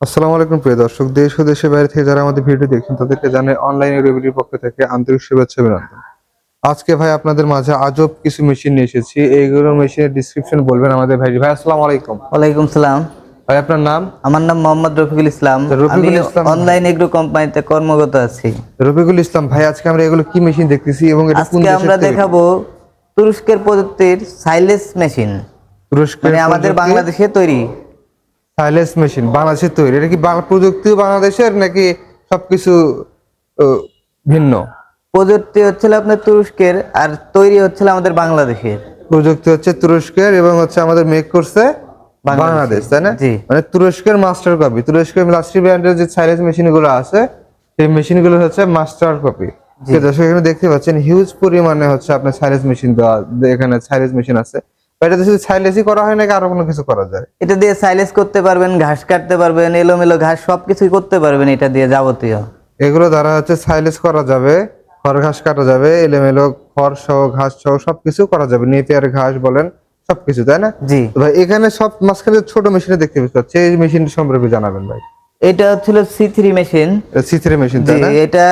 আসসালামু আলাইকুম প্রিয় দর্শক, দেশ ও দেশের বাইরে থেকে যারা আমাদের ভিডিও দেখছেন তাদেরকে জানাই অনলাইন রেভিডিওর পক্ষ থেকে আন্তরিক শুভেচ্ছা অভিনন্দন। আজকে ভাই আপনাদের মাঝে আজব কিছু মেশিন নিয়ে এসেছি। এইগুলো মেশিনের ডিসক্রিপশন বলবেন আমাদের ভাই। ভাই আসসালামু আলাইকুম। ওয়ালাইকুম সালাম। ভাই আপনার নাম? আমার নাম মোহাম্মদ রফিকুল ইসলাম। আমি রফিকুল ইসলাম। অনলাইন এগ্রো কোম্পানিতে কর্মরত আছি। রফিকুল ইসলাম ভাই, আজকে আমরা এগুলো কি মেশিন দেখতেছি এবং এটা কোন আজকে দেশের আমরা তৈরি? দেখাবো তুরস্কের প্রযুক্তির সাইলেস মেশিন, তুরস্কের মানে আমাদের প্রযুক্তি বাংলাদেশে তৈরি। সাইলেন্স মেশিন বাংলাদেশের তৈরি। এটা কি প্রযুক্তি বাংলাদেশের নাকি সবকিছু ভিন্ন? প্রযুক্তি হচ্ছিল আপনার তুরস্কের আর তৈরি হচ্ছিল আমাদের বাংলাদেশের। প্রযুক্তি হচ্ছে তুরস্কের এবং হচ্ছে আমাদের মেক করছে বাংলাদেশ, তাই না? জি। মানে তুরস্কের মাস্টার কপি, তুরস্কের লাস্টি ব্র্যান্ডের যে সাইলেন্স মেশিন গুলো আছে সেই মেশিন গুলো হচ্ছে মাস্টার কপি। দর্শক এখানে দেখতে পাচ্ছেন হিউজ পরিমাণে হচ্ছে আপনার সাইলেন্স মেশিন দেওয়া, এখানে সাইলেন্স মেশিন আছে। এটাতে শুধু সাইলেন্সই করা হয় নাকি আরো কোনো কিছু করা যায়? এটা দিয়ে সাইলেস করতে পারবেন, ঘাস কাটতে পারবেন, এলোমেলো ঘাস সবকিছুই করতে পারবেন এটা দিয়ে যাবতীয়। এগুলো দ্বারা হচ্ছে সাইলেন্স করা যাবে, খড় ঘাস কাটা যাবে, এলোমেলো খড় সহ ঘাস সহ সবকিছু করা যাবে, নেপিয়ার ঘাস বলেন সবকিছু, তাই না? জি। তো ভাই এখানে সব মাঝখানে ছোট মেশিনে দেখতে পাচ্ছি, এই মেশিনটি সম্পর্কে জানাবেন ভাই। এটা হচ্ছিল C3 মেশিন। C3 মেশিন, জি, তাই না? এটা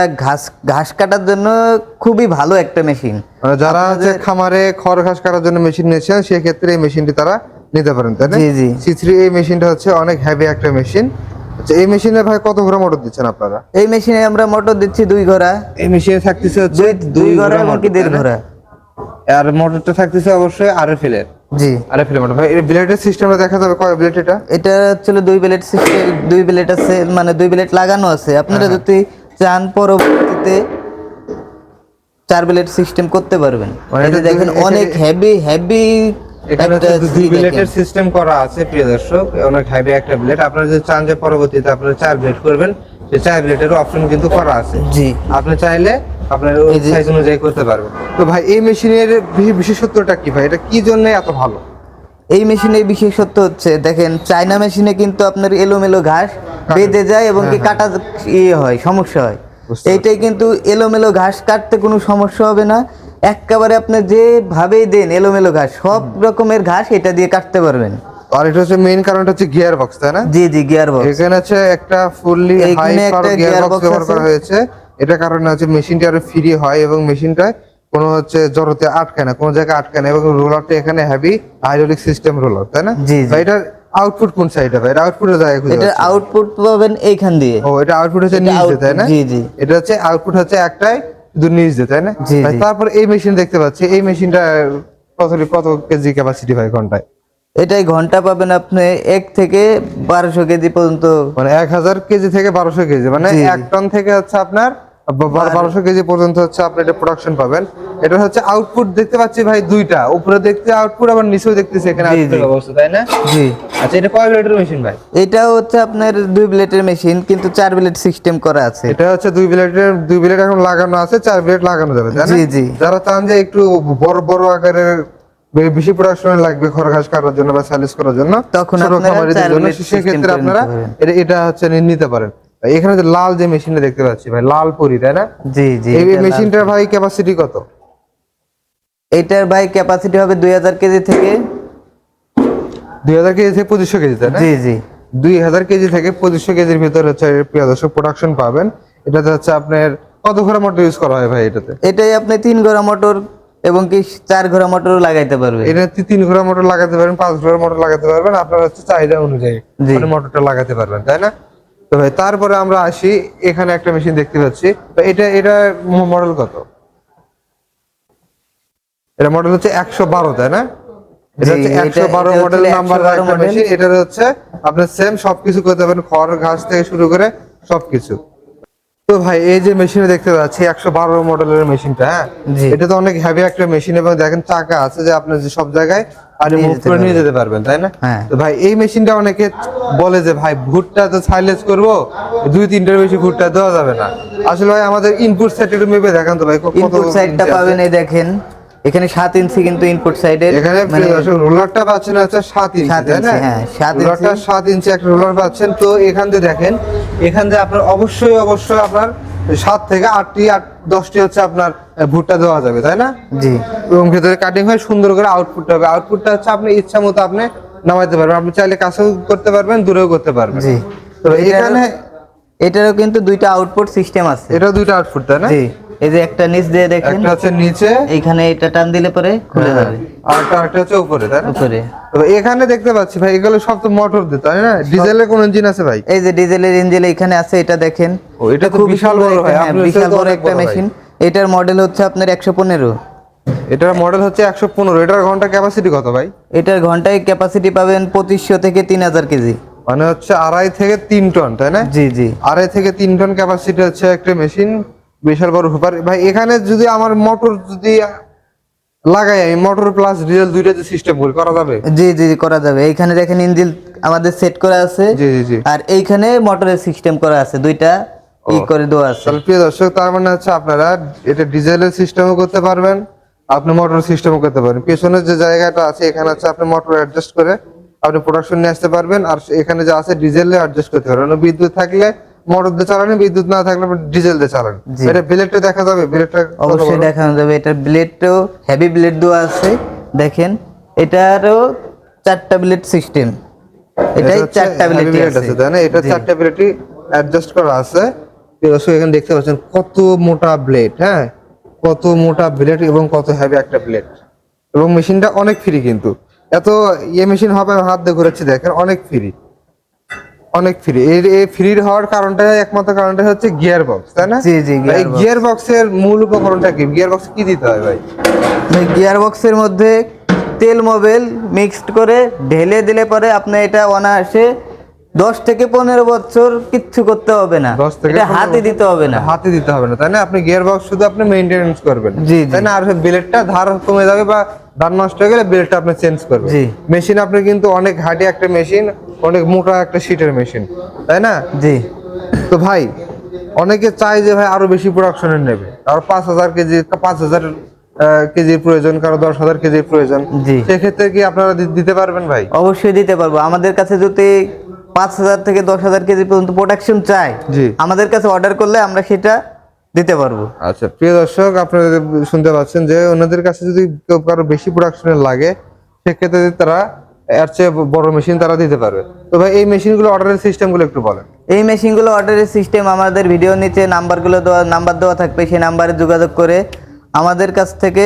ঘাস কাটার জন্য খুবই ভালো একটা মেশিন। মানে যারা হচ্ছে খামারে খড় ঘাস কাটার জন্য মেশিন নিয়েছেন সেই ক্ষেত্রে এই মেশিনটি তারা নিতে পারেন, তাই না? জি জি। C3 এই মেশিনটা হচ্ছে অনেক হেভি একটা মেশিন। আচ্ছা, এই মেশিনে ভাই কত ঘোড়া মোটর দিচ্ছেন আপনারা? এই মেশিনে আমরা মোটর দিচ্ছি 2 ঘোড়া। এই মেশিনে থাকতেছে হচ্ছে দুই ঘোড়া এবং কি 1.5 ঘোড়া। আর মোটরটা থাকতেছে অবশ্যই RFL এর। জি। RFL motor. ভাই এর ব্লেডের সিস্টেমটা দেখা যাবে কয় ব্লেড এটা? এটা হচ্ছে 2 ব্লেড সিস্টেম, 2 ব্লেড আছে, মানে 2 ব্লেড লাগানো আছে। আপনারা যদি চান পরবর্তীতে 4 ব্লেড সিস্টেম করতে পারবেন। এই যে দেখেন অনেক হেভি এখানে একটা হচ্ছে 2 ব্লেডের সিস্টেম করা আছে প্রিয় দর্শক, অনেক হেভি একটা ব্লেড। আপনারা যদি চান যে পরবর্তীতে আপনারা 4 ব্লেড করবেন, সেই 4 ব্লেডের অপশন কিন্তু করা আছে। জি। আপনি চাইলে আপনার ওই সাইজ অনুযায়ী করতে পারবেন। তো ভাই এই মেশিনের বিশেষত্বটা কি ভাই? এটা কি জন্য এত ভালো? এই মেশিনের বিশেষত্ব হচ্ছে দেখেন, চায়না মেশিনে কিন্তু আপনার এলোমেলো ঘাস বেঁধে যায় এবং কি কাটা হয়, সমস্যা হয়। এইটাই কিন্তু এলোমেলো ঘাস কাটতে কোনো সমস্যা হবে না। একেবারে আপনি যেভাবেই দেন এলোমেলো ঘাস, সব রকমের ঘাস এটা দিয়ে কাটতে পারবেন। আর এটা হচ্ছে মেইন কারণটা হচ্ছে গিয়ার বক্স, তাই না? জি জি, গিয়ার বক্স। এখানে হচ্ছে একটা fully high power gear box ব্যবহার করা হয়েছে। এটা কারণে হচ্ছে মেশিনটা আরো ফ্রি হয় এবং মেশিনটা কোনো হচ্ছে জড়তে আটকায় না, কোনো জায়গায় আটকায় না। এবং রোলারটা এখানে হেভি হাইড্রোলিক সিস্টেম রোলার, তাই না? জি জি। এটার আউটপুট কোন সাইডে ভাই? এটা আউটপুটের জায়গায় খুঁজে এটার পাচ্ছি। আউটপুট পাবেন এইখান দিয়ে। ও, এটা আউটপুট হচ্ছে নিচ দিয়ে, তাই না? জি জি। এটা হচ্ছে আউটপুট হচ্ছে একটাই, শুধু নিচ দিয়ে, তাই না? জি ভাই জি। তারপর এই মেশিন দেখতে পাচ্ছি, এই মেশিনটা কত কেজি ক্যাপাসিটি ভাই ঘন্টায়? এটাই ঘন্টা পাবেন আপনি 1 থেকে 1200 কেজি পর্যন্ত। মানে 1000 কেজি থেকে 1200 কেজি, মানে জি, 1 টন থেকে হচ্ছে আপনার 1200 কেজি পর্যন্ত হচ্ছে আপনি এটা প্রোডাকশন পাবেন। এটা হচ্ছে আউটপুট দেখতে পাচ্ছি ভাই দুইটা, উপরে দেখতে আউটপুট আবার নিচেও দেখতেছি এখানে জি, আউটপুটের জি। অবস্থা, তাই না? জি। আচ্ছা, এটা কয় ব্লেডের মেশিন ভাই? এটাও হচ্ছে আপনার 2 ব্লেডের মেশিন, কিন্তু 4 ব্লেড সিস্টেম করা আছে। এটা হচ্ছে 2 ব্লেড এখন লাগানো আছে, 4 ব্লেড লাগানো যাবে, তাই না? জি, জি। যারা চান যে একটু বড় বড় আকারের বেশি প্রোডাকশন লাগবে খড় ঘাস কাটার জন্য বা সালিস করার জন্য, তখন ছোট আপনারা খামারিদের 4 জন্য, ব্লেড সেই সিস্টেম ক্ষেত্রে করে আপনারা নিতে পারেন। এটা হচ্ছে নিতে পারেন। এখানে যে লাল যে মেশিনটা দেখতে পাচ্ছি ভাই, লাল পরি, তাই না? জি জি। এই এটা মেশিনটার ভাই ক্যাপাসিটি কত? এটার ভাই ক্যাপাসিটি হবে 2000 কেজি থেকে। 2000 কেজি থেকে 2500 কেজি, তাই না? জি জি। 2000 কেজি থেকে 2500 কেজির ভিতর হচ্ছে প্রিয় দর্শক প্রোডাকশন পাবেন। এটাতে হচ্ছে আপনার কত ঘোড়া মোটর ইউজ করা হয় ভাই এটাতে? এটাই আপনি 3 ঘোড়া মোটর এবং কি 4 ঘোড়া মোটরও লাগাইতে পারবে। এটাতে 3 ঘোড়া মোটর লাগাতে পারবেন, 5 ঘোড়া মোটর লাগাতে পারবেন, আপনার হচ্ছে চাহিদা অনুযায়ী জি। আপনি মোটরটা লাগাতে পারবেন, তাই না? তো ভাই তারপরে আমরা আসি, এখানে একটা মেশিন দেখতে পাচ্ছি। তো এটা মডেল কত? এটা মডেল হচ্ছে 112, তাই না? এটা হচ্ছে 112 মডেল নাম্বার একটা মেশিন। এটা হচ্ছে আপনার সেম সবকিছু করতে পারেন, খড় ঘাস থেকে শুরু করে সবকিছু। তো ভাই এই যে মেশিনে দেখতে পাচ্ছি 112 মডেলের মেশিনটা, হ্যাঁ, জি। এটা তো অনেক হেভি একটা মেশিন এবং দেখেন চাকা আছে যে আপনি যে সব জায়গায় আরে মুভ করে নিয়ে যেতে পারবেন, তাই না? হ্যাঁ। তো ভাই এই মেশিনটা অনেকে বলে যে ভাই ভুট্টা তো সাইলেজ করব, 2-3টার বেশি ভুট্টা দেওয়া যাবে না। আসলে ভাই আমাদের ইনপুট সাইড একটু মেপে দেখান তো ভাই, কত ইনপুট সাইডটা ইঞ্চি আছে? পাবেন এই দেখেন, এখানে 7 ইঞ্চি কিন্তু ইনপুট সাইডের। এখানে রোলারটা পাচ্ছেন হচ্ছে 7 ইঞ্চি, 7 তাই না? ইঞ্চি, হ্যাঁ, 7 ইঞ্চি। রোলারটা 7 ইঞ্চি একটা রোলার পাচ্ছেন। তো এখান থেকে দেখেন, এখান থেকে আপনার অবশ্যই আপনার 7 থেকে 8টি 10টি হচ্ছে আপনার ভুট্টা দেওয়া যাবে, তাই না? জি। এবং ভেতরে কাটিং হয় সুন্দর করে আউটপুট হবে। আউটপুটটা হচ্ছে আপনি ইচ্ছা মতো আপনি নামাইতে পারবেন, আপনি চাইলে কাছেও করতে পারবেন, দূরেও করতে পারবেন। জি। তো এখানে এটারও কিন্তু দুইটা আউটপুট সিস্টেম আছে। এটা দুইটা আউটপুট তাই না? জি, এই যে একটা নিচ দিয়ে দেখেন, একটা হচ্ছে নিচে, এইখানে এটা টান দিলে পরে খুলে যাবে, আর একটা হচ্ছে উপরে তাই না? উপরে। তো এখানে দেখতে পাচ্ছি ভাই এগুলো সব তো মোটর দিয়ে তাই না? ডিজেলের কোন ইঞ্জিন আছে ভাই? এই যে ডিজেলের ইঞ্জিন এখানে আছে, এটা দেখেন। ও এটা তো খুব বিশাল বড় ভাই, হ্যাঁ, আপনার বিশাল তো বড় অনেক একটা বড় ভাই। মেশিন। এটার মডেল হচ্ছে আপনার 115। এটার মডেল হচ্ছে 115। এটার ঘন্টা ক্যাপাসিটি কত ভাই? এটার ঘন্টায় ক্যাপাসিটি পাবেন 2500 থেকে 3000 কেজি। মানে হচ্ছে 2.5 থেকে 3 টন তাই না? জি জি। 2.5 থেকে 3 টন ক্যাপাসিটি হচ্ছে একটা মেশিন, বিশাল বড় হুপার ভাই। এখানে যদি আমার মোটর যদি লাগাই, আমি মোটর প্লাস ডিজেল দুইটা যে সিস্টেম করা যাবে? জি জি জি, করা যাবে। এইখানে দেখেন ইঞ্জিন আমাদের সেট করা আছে। জি জি জি। আর এইখানে মোটরের সিস্টেম করা আছে, দুইটা করে দেওয়া আছে। তাহলে প্রিয় দর্শক, তার মানে হচ্ছে আপনারা এটা ডিজেলের সিস্টেমও করতে পারবেন, আপনি মোটর সিস্টেমও করতে পারবেন। পেছনের যে জায়গাটা আছে এখানে হচ্ছে আপনি মোটর অ্যাডজাস্ট করে আপনি প্রোডাকশন নিয়ে আসতে পারবেন। আর এখানে যে আছে ডিজেলে অ্যাডজাস্ট করতে পারবেন। বিদ্যুৎ থাকলে মোটর দিয়ে চালান, বিদ্যুৎ না থাকলে ডিজেল দিয়ে চালান। জি। এটা ব্লেডটা দেখা যাবে? ব্লেডটা অবশ্যই দেখানো যাবে। এটার ব্লেডটাও হেভি ব্লেড দেওয়া আছে, দেখেন। এটারও 4টা ব্লেড সিস্টেম। এটাই 4টা ব্লেড আছে তাই না? এটা 4টা ব্লেডই অ্যাডজাস্ট করা আছে। প্রিয় দর্শক, এখানে দেখতে পাচ্ছেন কত মোটা ব্লেড, হ্যাঁ, কত মোটা ব্লেড এবং কত হেভি একটা ব্লেড। এবং মেশিনটা অনেক ফ্রি, কিন্তু এত মেশিন হবে হাত দিয়ে ঘুরেছি দেখেন, অনেক ফ্রি, অনেক ফ্রি। এই ফ্রির হওয়ার কারণটা, একমাত্র কারণটা হচ্ছে গিয়ার বক্স তাই না? জি জি, এই গিয়ার বক্সের মূল উপকরণটা কি? গিয়ার বক্স কি দিতে হয় ভাই? গিয়ার বক্সের মধ্যে তেল মোবিল মিক্সড করে ঢেলে দিলে পরে আপনি এটা অনায়াসে 10 থেকে 15 বছর কিচ্ছু করতে হবে না। 10 থেকে এটা 15 হাতে দিতে হবে না। হাতে দিতে হবে না তাই না? আপনি গিয়ার বক্স শুধু আপনি মেইনটেনেন্স করবেন, জি, জি। তাই না? আর ব্লেডটা ধার কমে যাবে বা ধার নষ্ট হয়ে গেলে ব্লেডটা আপনি চেঞ্জ করবেন। জি। মেশিন আপনি কিন্তু অনেক হার্ডি একটা মেশিন, অনেক মোটা একটা শীটের মেশিন, তাই না? জি। তো ভাই অনেকে চায় যে ভাই আরো বেশি প্রোডাকশনের নেবে, আর 5000 কেজি, 5000 কেজির প্রয়োজন, কারো 10,000 কেজির প্রয়োজন। জি। সেক্ষেত্রে কি আপনারা দিতে পারবেন ভাই? অবশ্যই দিতে পারবো। আমাদের কাছে যদি 5000 থেকে 10,000 কেজি পর্যন্ত প্রোডাকশন চাই, জি। আমাদের কাছে অর্ডার করলে আমরা সেটা দিতে পারবো। আচ্ছা প্রিয় দর্শক, আপনারা শুনতে পাচ্ছেন যে ওনাদের কাছে যদি কেউ কারো বেশি প্রোডাকশনের লাগে, সেক্ষেত্রে তারা এর চেয়ে বড় মেশিন তারা দিতে পারবে। তো ভাই এই মেশিনগুলো অর্ডারের সিস্টেমগুলো একটু বলেন। এই মেশিনগুলো অর্ডারের সিস্টেম আমাদের ভিডিওর নিচে নাম্বার দেওয়া থাকবে, সেই নাম্বারে যোগাযোগ করে আমাদের কাছ থেকে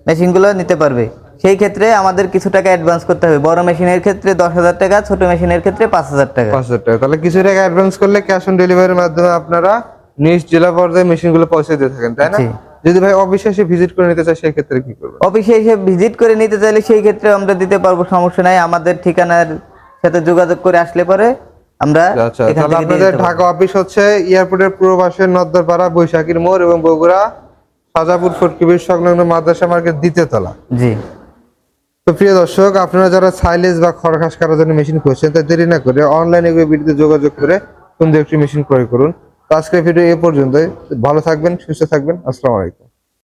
মেশিনগুলো নিতে পারবে। সেই ক্ষেত্রে আমাদের কিছু টাকা অ্যাডভান্স করতে হবে। বড় মেশিনের ক্ষেত্রে 10,000 টাকা, ছোট মেশিনের ক্ষেত্রে 5,000 টাকা। 5,000 টাকা। তাহলে কিছু টাকা অ্যাডভান্স করলে ক্যাশ অন ডেলিভারির মাধ্যমে আপনারা নিজ জেলা পর্যায়ে মেশিনগুলো পৌঁছে দিয়ে থাকেন, তাই না? জি। যদি ভাই অফিসে এসে ভিজিট করে নিতে চায়, সেই ক্ষেত্রে কি করবেন? অফিসে এসে ভিজিট করে নিতে চাইলে সেই ক্ষেত্রে আমরা দিতে পারবো, সমস্যা নাই। আমাদের ঠিকানার সাথে যোগাযোগ করে আসলে পরে আমরা আচ্ছা, এখান তাহলে থেকে দিয়ে আপনাদের দিতে পারবো। ঢাকা অফিস হচ্ছে এয়ারপোর্টের পূর্ব পাশে নদ্দরপাড়া, বৈশাখীর মোড় এবং বগুড়া সাজাপুর ফটকিবির সংলগ্ন মাদ্রাসা মার্কেট, দ্বিতীয় তলা। জি। তো প্রিয় দর্শক, আপনারা যারা সাইলেজ বা খড়খাস করার জন্য মেশিন খুঁজছেন, তা দেরি না করে অনলাইনে ভিডিওতে যোগাযোগ করে সুন্দর একটি মেশিন ক্রয় করুন। তো আজকের ভিডিও এ পর্যন্তই। ভালো থাকবেন, সুস্থ থাকবেন। আসসালামু আলাইকুম।